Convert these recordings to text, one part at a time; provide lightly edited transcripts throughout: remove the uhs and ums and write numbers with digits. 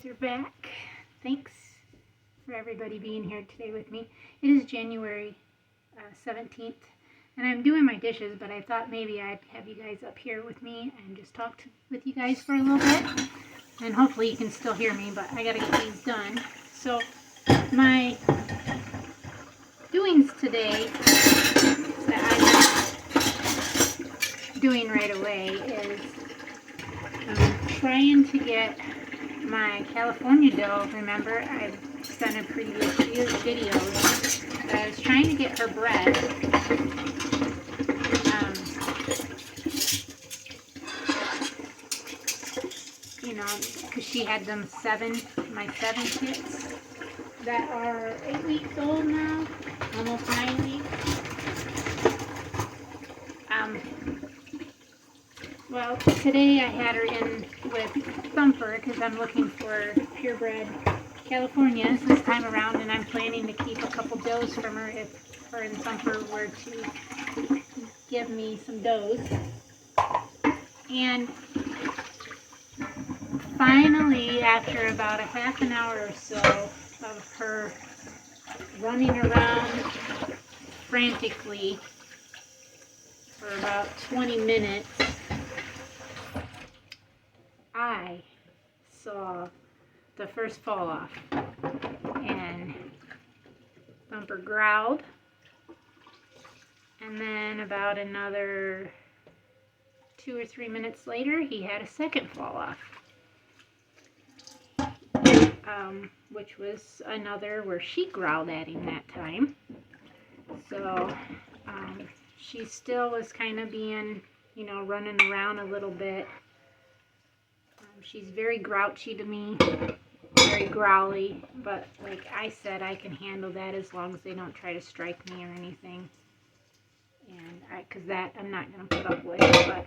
You're back. Thanks for everybody being here today with me. It is January 17th, and I'm doing my dishes, but I thought maybe I'd have you guys up here with me and just talk with you guys for a little bit. And hopefully you can still hear me, but I gotta get these done. So my doings today that I'm doing right away is trying to get my California dough. Remember, I've done a previous few videos. I was trying to get her bread. Because she had them my seven kits that are 8 weeks old now, almost 9 weeks. Well, today I had her in with Thumper because I'm looking for purebred Californias this time around, and I'm planning to keep a couple does from her if her and Thumper were to give me some does. And finally, after about a half an hour or so of her running around frantically for about 20 minutes, I saw the first fall off, and Thumper growled, and then about another 2 or 3 minutes later he had a second fall off, which was another where she growled at him that time. So she still was kind of being, running around a little bit. She's very grouchy to me, very growly, but like I said, I can handle that as long as they don't try to strike me or anything. And because that I'm not going to put up with, but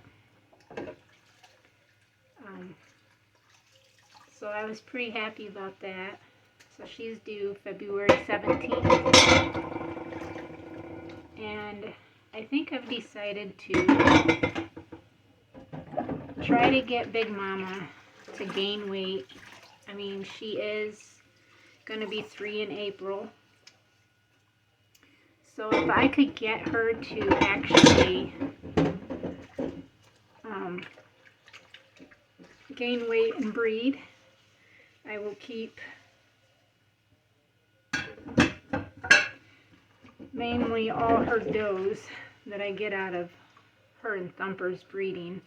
so I was pretty happy about that. So she's due February 17th. And I think I've decided to try to get Big Mama to gain weight. I mean, she is going to be 3 in April. So if I could get her to actually gain weight and breed, I will keep mainly all her does that I get out of her and Thumper's breeding.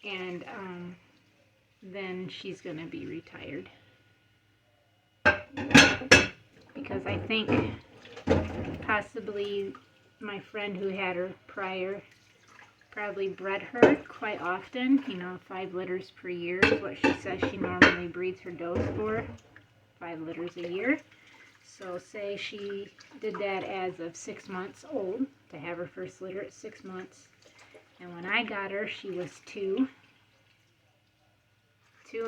And then she's going to be retired. Because I think possibly my friend who had her prior probably bred her quite often. 5 litters per year is what she says she normally breeds her does for. 5 litters a year. So say she did that as of 6 months old, to have her first litter at 6 months. And when I got her, she was 2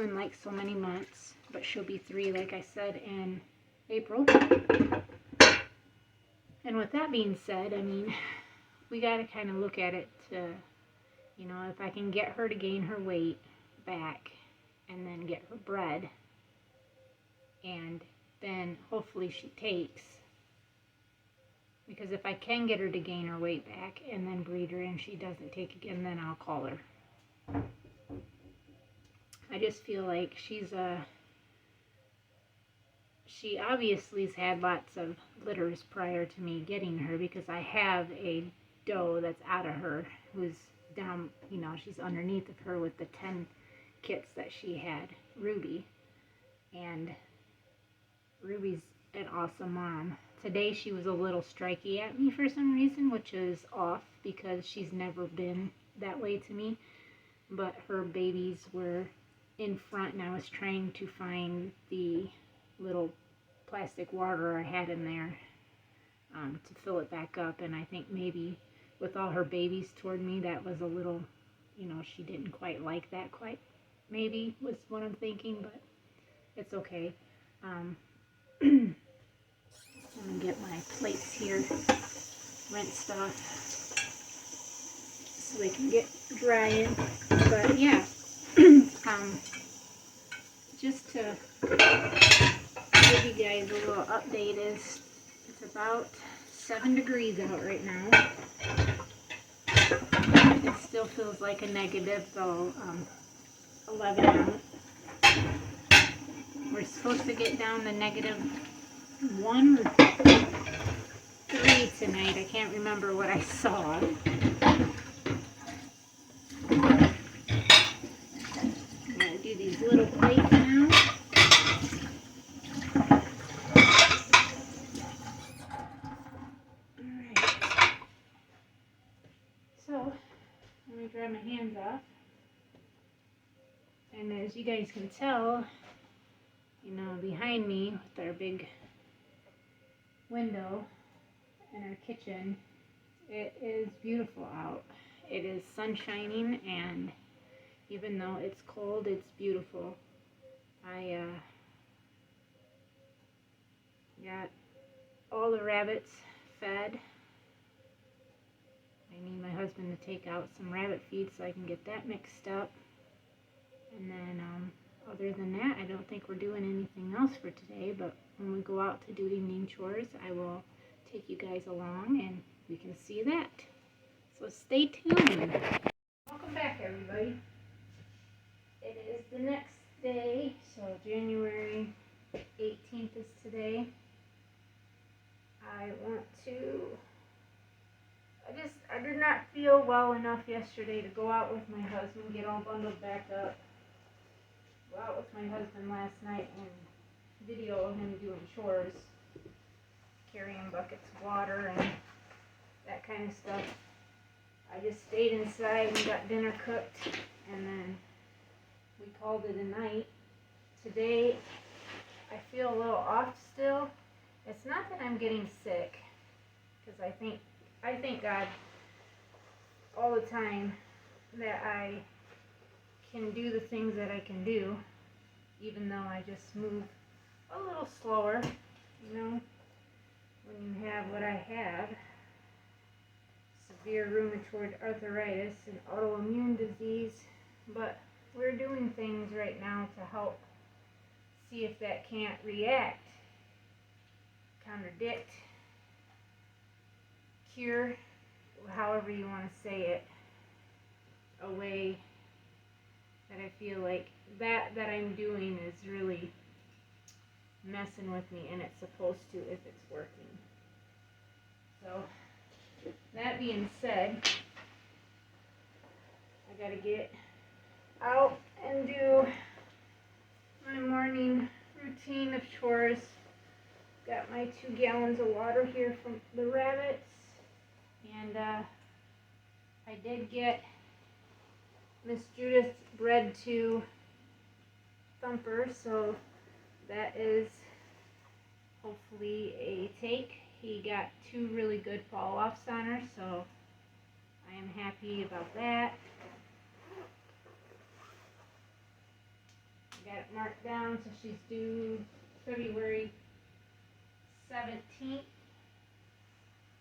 in like so many months, but she'll be 3, like I said, in April. And with that being said, I mean, we got to kind of look at it to, if I can get her to gain her weight back and then get her bred, and then hopefully she takes. Because if I can get her to gain her weight back and then breed her and she doesn't take again, then I'll call her. I just feel like she obviously has had lots of litters prior to me getting her, because I have a doe that's out of her who's down, she's underneath of her with the 10 kits that she had, Ruby. And Ruby's an awesome mom. Today she was a little striky at me for some reason, which is off because she's never been that way to me. But her babies were in front, and I was trying to find the little plastic water I had in there to fill it back up. And I think maybe with all her babies toward me, that was a little, she didn't quite like that quite, maybe was what I'm thinking, but it's okay. I'm going to get my plates here rinsed off so they can get drying. But yeah, just to give you guys a little update, it's about 7 degrees out right now. It still feels like a negative, though, 11 out. We're supposed to get down to -1 or 3 tonight. I can't remember what I saw. I'm going to do these little plates now. Alright. So, let me dry my hands off. And as you guys can tell, you know, behind me with our big window in our kitchen, it is beautiful out. It is sun shining, and even though it's cold, it's beautiful. I got all the rabbits fed. I need my husband to take out some rabbit feed so I can get that mixed up. And then other than that, I don't think we're doing anything else for today, but when we go out to do evening chores, I will take you guys along and we can see that. So stay tuned. Welcome back, everybody. It is the next day, so January 18th is today. I did not feel well enough yesterday to go out with my husband, get all bundled back up. Go out with my husband last night and video him doing chores, carrying buckets of water and that kind of stuff. I just stayed inside and got dinner cooked, and then we called it a night. Today, I feel a little off still. It's not that I'm getting sick, because I thank God all the time that I can do the things that I can do, even though I just move a little slower, you know, when you have what I have, severe rheumatoid arthritis and autoimmune disease. But we're doing things right now to help see if that can't react, contradict, cure, however you want to say it, a way that I feel like that I'm doing is really messing with me, and it's supposed to if it's working. So, that being said, I gotta get out and do my morning routine of chores. Got my 2 gallons of water here from the rabbits, and I did get Miss Judith bred 2 thumpers, so that is hopefully a take. He got 2 really good fall-offs on her, so I am happy about that. I got it marked down, so she's due February 17th,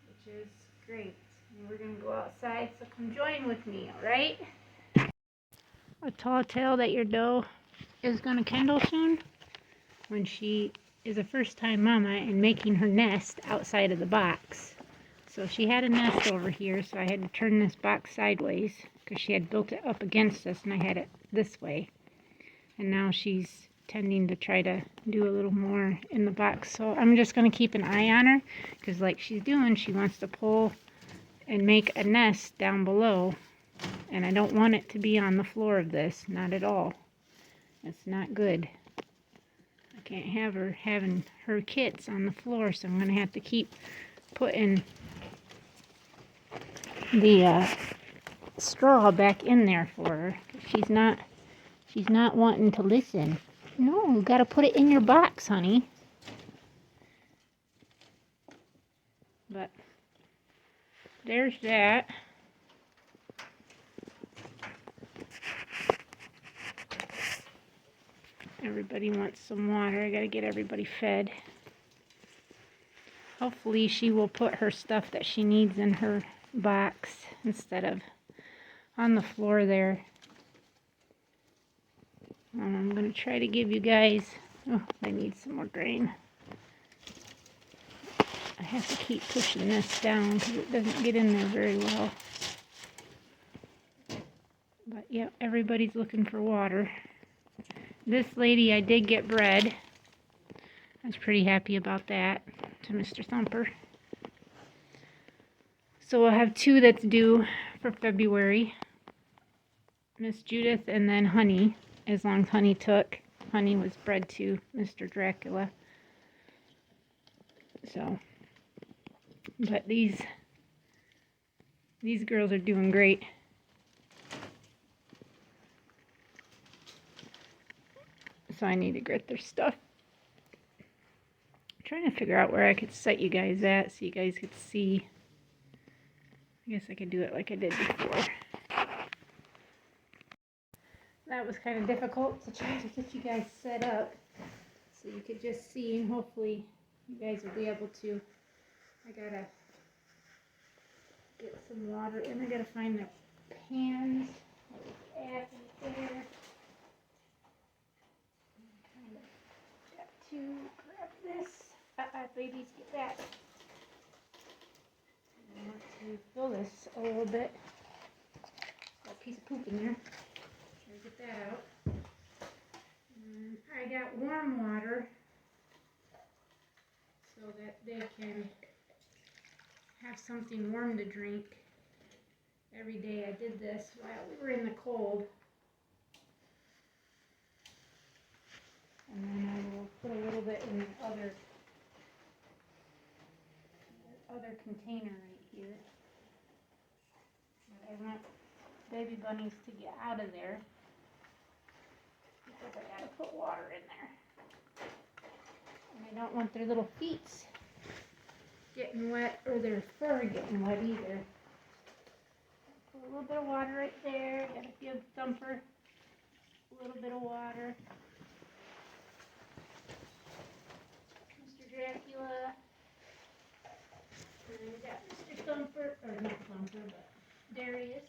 which is great. And we're going to go outside, so come join with me, alright? A tall tale that your doe is going to kindle soon when she is a first-time mama and making her nest outside of the box. So she had a nest over here, so I had to turn this box sideways because she had built it up against us and I had it this way. And now she's tending to try to do a little more in the box. So I'm just going to keep an eye on her because like she's doing, she wants to pull and make a nest down below. And I don't want it to be on the floor of this, not at all. It's not good. I can't have her having her kits on the floor, so I'm going to have to keep putting the straw back in there for her. She's not wanting to listen. No, you got to put it in your box, honey. But there's that. Everybody wants some water. I got to get everybody fed. Hopefully she will put her stuff that she needs in her box instead of on the floor there. I'm going to try to give you guys, oh, I need some more grain. I have to keep pushing this down because it doesn't get in there very well. But yeah, everybody's looking for water. This lady, I did get bread. I was pretty happy about that, to Mr. Thumper. So we'll have 2 that's due for February. Miss Judith and then Honey, as long as Honey took. Honey was bred to Mr. Dracula. So, but these girls are doing great. So I need to grit their stuff. I'm trying to figure out where I could set you guys at so you guys could see. I guess I could do it like I did before. That was kind of difficult to try to get you guys set up so you could just see, and hopefully you guys will be able to. I gotta get some water and I gotta find the pans. Add right there. Kind of got to grab this. Babies, get that. I want to fill this a little bit. Got a piece of poop in there. Get that out. I got warm water so that they can have something warm to drink every day. I did this while we were in the cold. And then I will put a little bit in the other container right here. But I want baby bunnies to get out of there. Because I gotta put water in there. And I don't want their little feet getting wet or their fur getting wet either. Put a little bit of water right there. Gotta give Thumper a little bit of water. Mr. Dracula. And we got Mr. Thumper, or not Thumper, but Darius.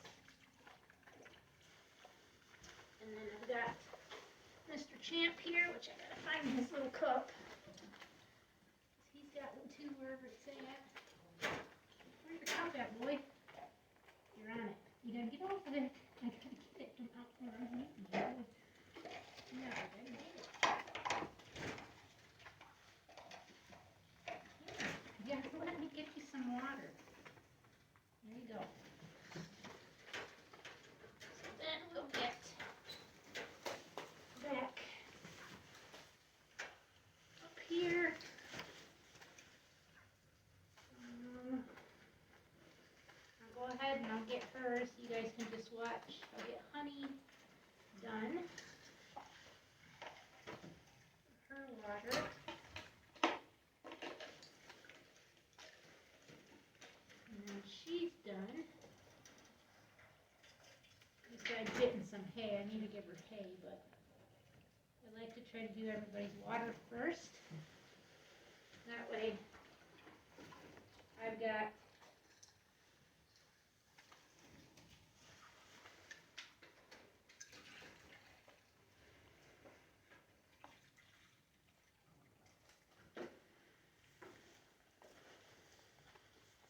And then I've got Mr. Champ here, which I gotta find his little cup. He's got one too, wherever it's at. Where's your cup at, boy? You're on it. You gotta get off of it. I gotta get it from out where I'm eating. Yeah, I gotta get it. Here, yeah, let me get you some water. There you go. So then we'll get back up here. I'll go ahead and I'll get her so you guys can just watch. I'll get Honey done. Her water. And then she's done. Besides getting some hay, I need to give her hay, but I like to try to do everybody's water first. That way, I've got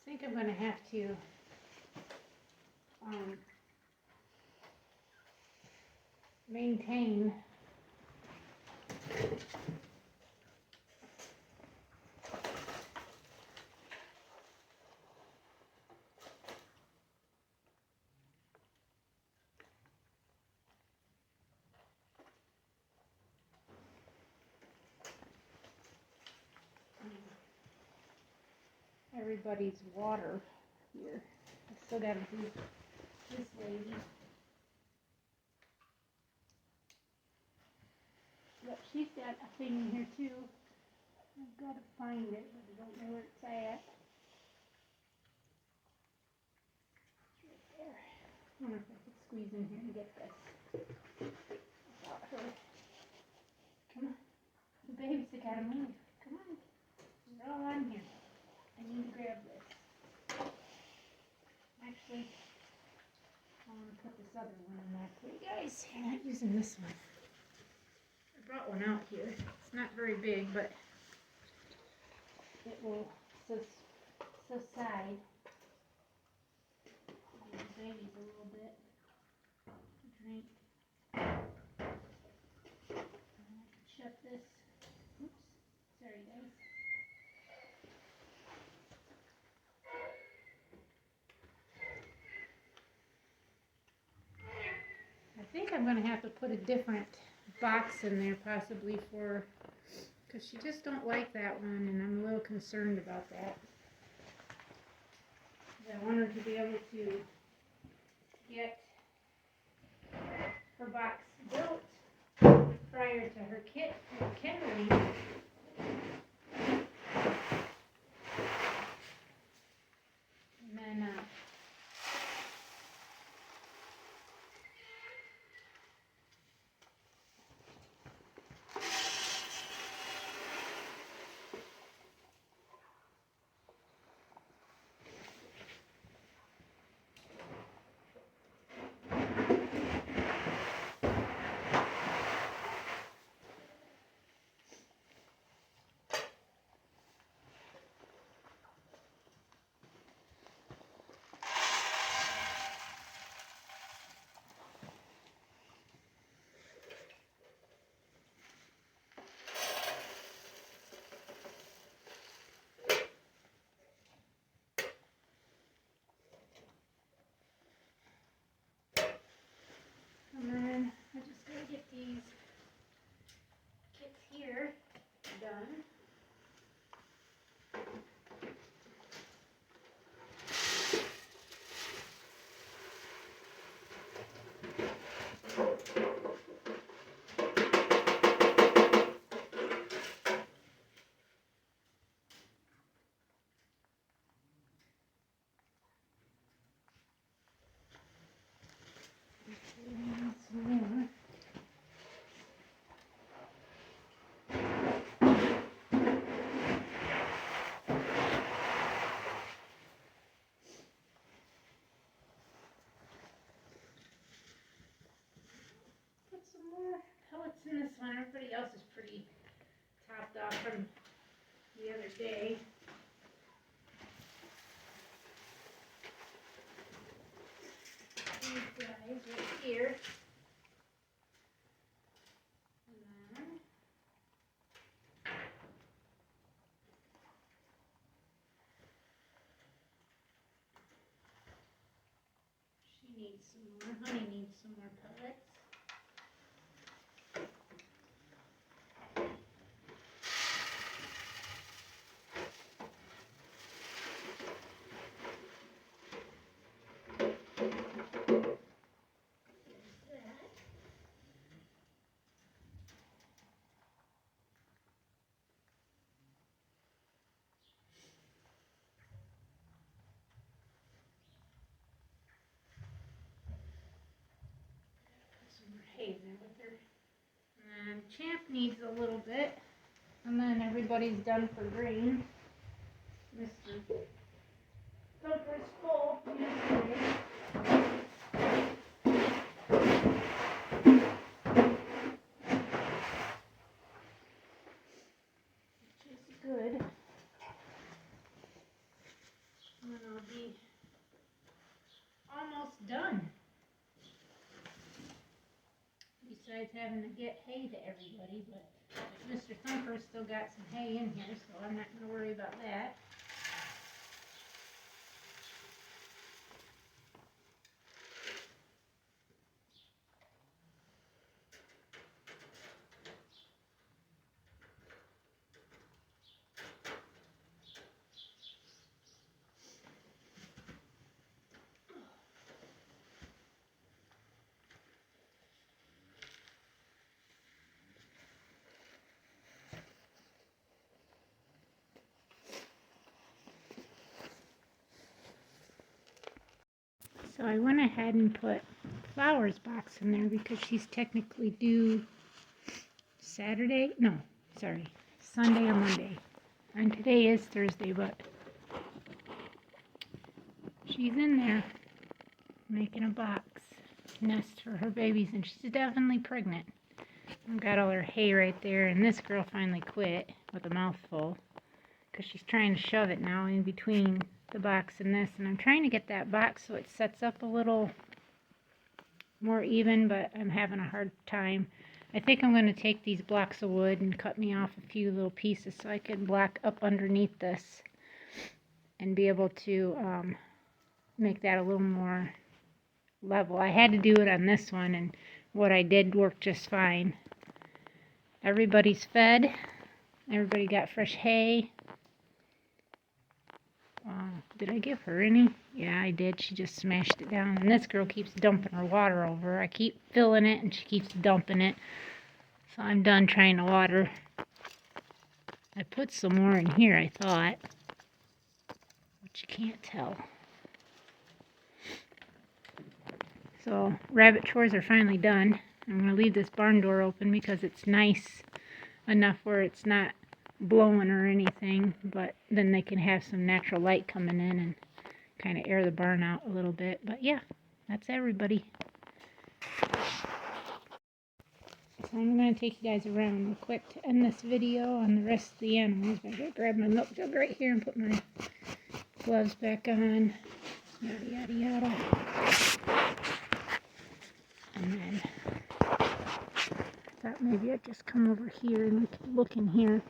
I think I'm going to have to maintain everybody's water here. I still got to do this lady. But she's got a thing in here too. I've got to find it, but I don't know where it's at. It's right there. I wonder if I could squeeze in here and get this. Without her. Come on. The babies have got to move. Come on. They're all on here. I need to grab this. Actually, I want to put this other one in there for you guys. You're not using this one. brought one out here. It's not very big, but it will subside. Give the babies a little bit to drink. Shut this. Oops. Sorry, guys. I think I'm going to have to put a different box in there possibly for, because she just don't like that one, and I'm a little concerned about that. I want her to be able to get her box built prior to her kindling. And then I just gotta get these kits here done. Some more pellets in this one. Everybody else is pretty topped off from the other day. These guys right here. And then she needs some more. Honey needs some more pellets. Hay there with her. And Champ needs a little bit. And then everybody's done for green. Mr. Thumper's full yesterday. Which is good. And then I'll be almost done. Besides having to get hay to everybody, but Mr. Thumper's still got some hay in here, so I'm not going to worry about that. So I went ahead and put flowers box in there because she's technically due Sunday or Monday. And today is Thursday, but she's in there making a box nest for her babies, and she's definitely pregnant. I've got all her hay right there, and this girl finally quit with a mouthful because she's trying to shove it now in between the box and this, and I'm trying to get that box so it sets up a little more even, but I'm having a hard time. I think I'm going to take these blocks of wood and cut me off a few little pieces so I can block up underneath this and be able to make that a little more level. I had to do it on this one, and what I did worked just fine. Everybody's fed. Everybody got fresh hay. Did I give her any? Yeah, I did. She just smashed it down. And this girl keeps dumping her water over. I keep filling it, and she keeps dumping it. So I'm done trying to water. I put some more in here, I thought. But you can't tell. So, rabbit chores are finally done. I'm going to leave this barn door open because it's nice enough where it's not blowing or anything, but then they can have some natural light coming in and kind of air the barn out a little bit. But yeah, that's everybody. So I'm going to take you guys around real quick to end this video on the rest of the animals. I gotta grab my milk jug right here and put my gloves back on. Yada yada yada. And then I thought maybe I'd just come over here and we could look in here.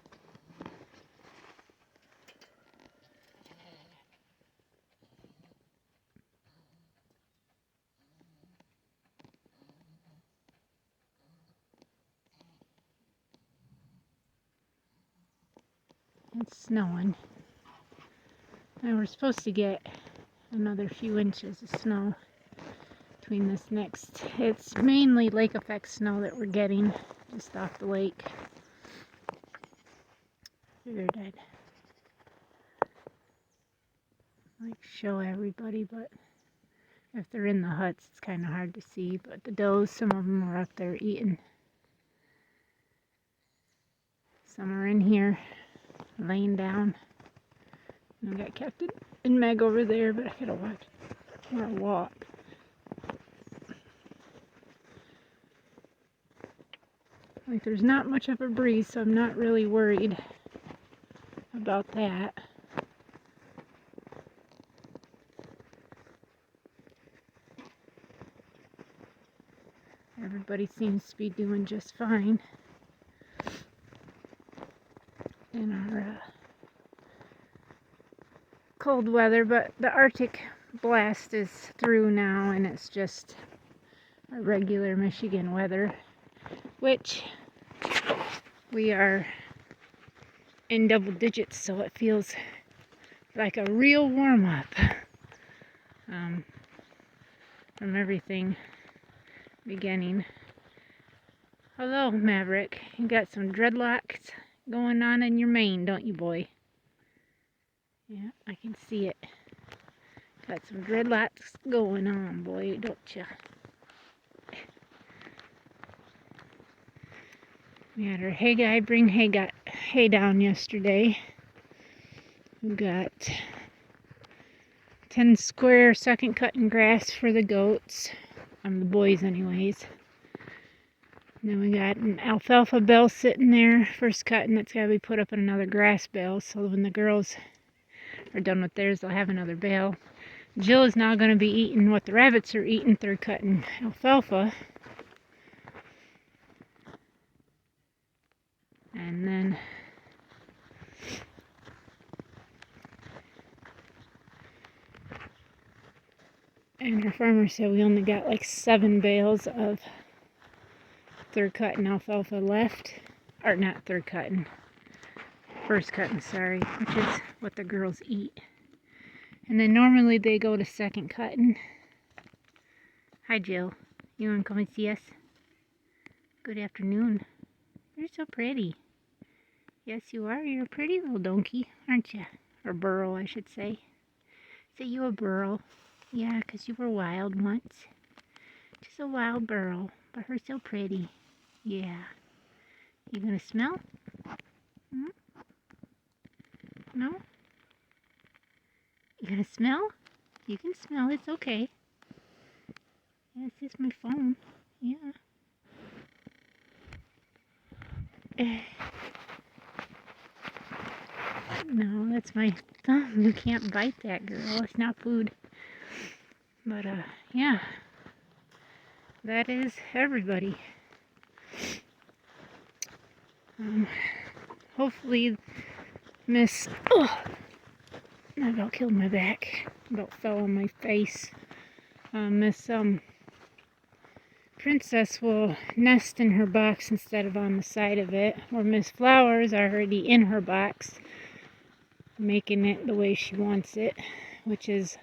It's snowing. And we're supposed to get another few inches of snow between this next. It's mainly lake effect snow that we're getting just off the lake. Figured I'd show everybody, but if they're in the huts, it's kind of hard to see. But the does, some of them are up there eating. Some are in here laying down. And I got Captain and Meg over there, but I gotta watch where I walk. Like, there's not much of a breeze, so I'm not really worried about that. Everybody seems to be doing just fine in our cold weather, but the Arctic blast is through now, and it's just a regular Michigan weather, which we are in double digits, so it feels like a real warm-up from everything beginning. Hello, Maverick. You got some dreadlocks going on in your mane, don't you, boy? Yeah, I can see it. Got some dreadlocks going on, boy, don't you? We had our hay guy bring hay down yesterday. We got 10 square second cutting grass for the goats. The boys anyways. And then we got an alfalfa bale sitting there, first cut, and that's got to be put up in another grass bale, so when the girls are done with theirs, they'll have another bale. Jill is now going to be eating what the rabbits are eating, third cutting alfalfa. And then our farmer said we only got like 7 bales of third cutting alfalfa left. Or not third cutting, first cutting, sorry, which is what the girls eat. And then normally they go to second cutting. Hi, Jill. You want to come and see us? Good afternoon. You're so pretty. Yes, you are. You're a pretty little donkey, aren't you? Or burro, I should say. Say you a burro. Yeah, 'cause you were wild once. Just a wild burro, but her so pretty. Yeah. You gonna smell? Hmm? No? You gonna smell? You can smell. It's okay. Yeah, it's just my phone. Yeah. No, that's my thumb. You can't bite that, girl. It's not food. But, yeah. That is everybody. Hopefully Miss... Oh! I about killed my back. About fell on my face. Miss, Princess will nest in her box instead of on the side of it. Or Miss Flower's already in her box, making it the way she wants it. Which is,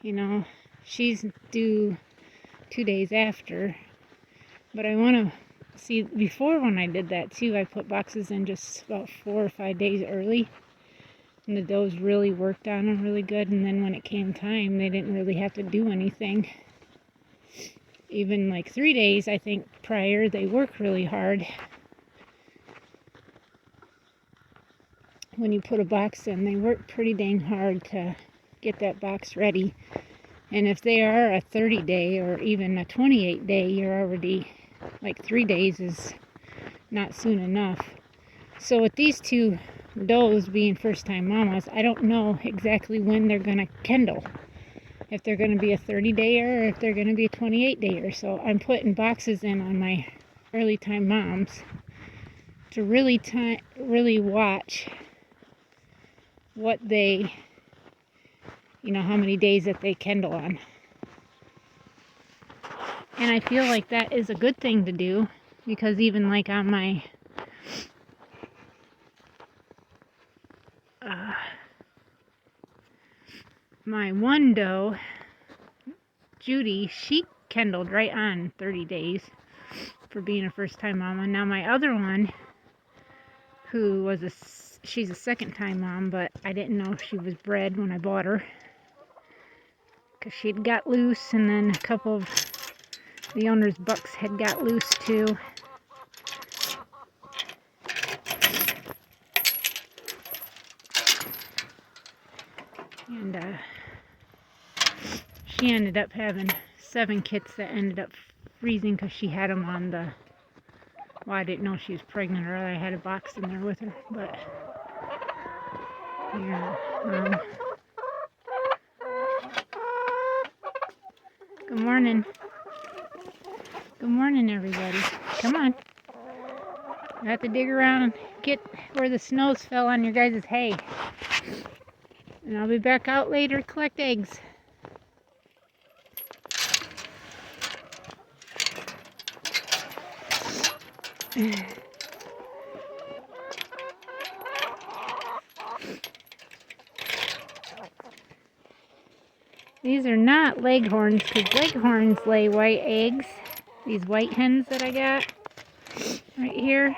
you know, she's due 2 days after. But I want to see, before when I did that too, I put boxes in just about 4 or 5 days early. And the does really worked on them really good. And then when it came time, they didn't really have to do anything. Even like 3 days, I think, prior, they work really hard. When you put a box in, they work pretty dang hard to get that box ready. And if they are a 30-day or even a 28-day, you're already, like 3 days is not soon enough. So with these two does being first-time mamas, I don't know exactly when they're going to kindle. If they're going to be a 30-dayer or if they're going to be a 28-dayer. So I'm putting boxes in on my early-time moms to really watch what they, you know, how many days that they kindle on. And I feel like that is a good thing to do, because even like on my my one doe, Judy, she kindled right on 30 days for being a first-time mom. And now my other one, who was she's a second-time mom, but I didn't know if she was bred when I bought her, because she'd got loose, and then a couple of the owner's bucks had got loose too. And she ended up having 7 kits that ended up freezing because she had them on the... Well, I didn't know she was pregnant, or I had a box in there with her, but... Yeah. Good morning. Good morning, everybody. Come on. I have to dig around and get where the snows fell on your guys' hay. And I'll be back out later to collect eggs. These are not leghorns, because leghorns lay white eggs. These white hens that I got right here,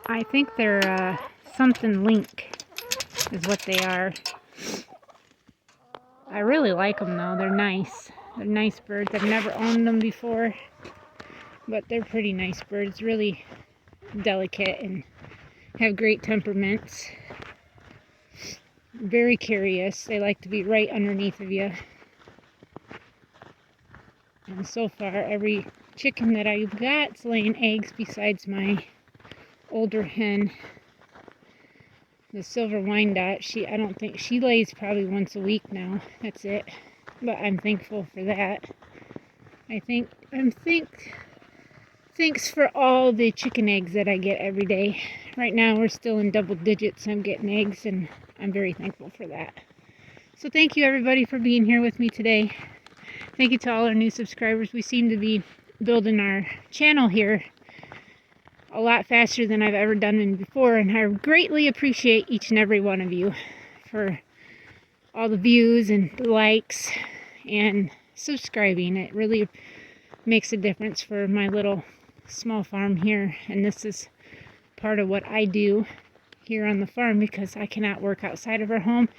I think they're something link is what they are. I really like them though. They're nice. They're nice birds. I've never owned them before, but they're pretty nice birds. Really delicate and have great temperaments. Very curious. They like to be right underneath of you. And so far, every chicken that I've got's laying eggs besides my older hen, the silver Wyandotte. I don't think she lays probably once a week now. That's it. But I'm thankful for that. Thanks for all the chicken eggs that I get every day. Right now we're still in double digits. I'm getting eggs, and I'm very thankful for that. So thank you everybody for being here with me today. Thank you to all our new subscribers. We seem to be building our channel here a lot faster than I've ever done it before, and I greatly appreciate each and every one of you for all the views and the likes and subscribing. It really makes a difference for my little small farm here, and this is part of what I do here on the farm, because I cannot work outside of our home,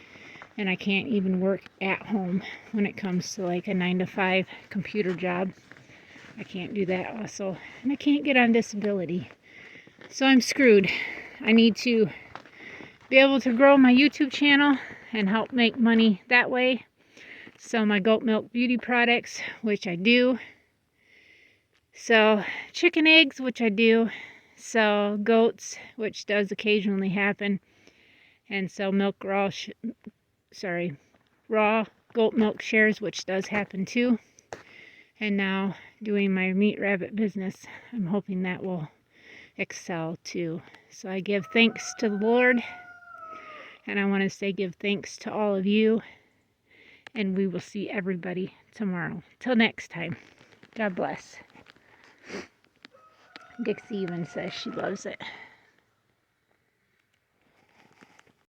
and I can't even work at home when it comes to like a 9-to-5 computer job. I can't do that also, and I can't get on disability. So I'm screwed. I need to be able to grow my YouTube channel and help make money that way. Sell my goat milk beauty products, which I do. So chicken eggs, which I do, sell goats, which does occasionally happen, and sell raw goat milk shares, which does happen too. And now doing my meat rabbit business, I'm hoping that will excel too. So I give thanks to the Lord, and I want to say give thanks to all of you, and we will see everybody tomorrow. Till next time, God bless. Dixie even says she loves it.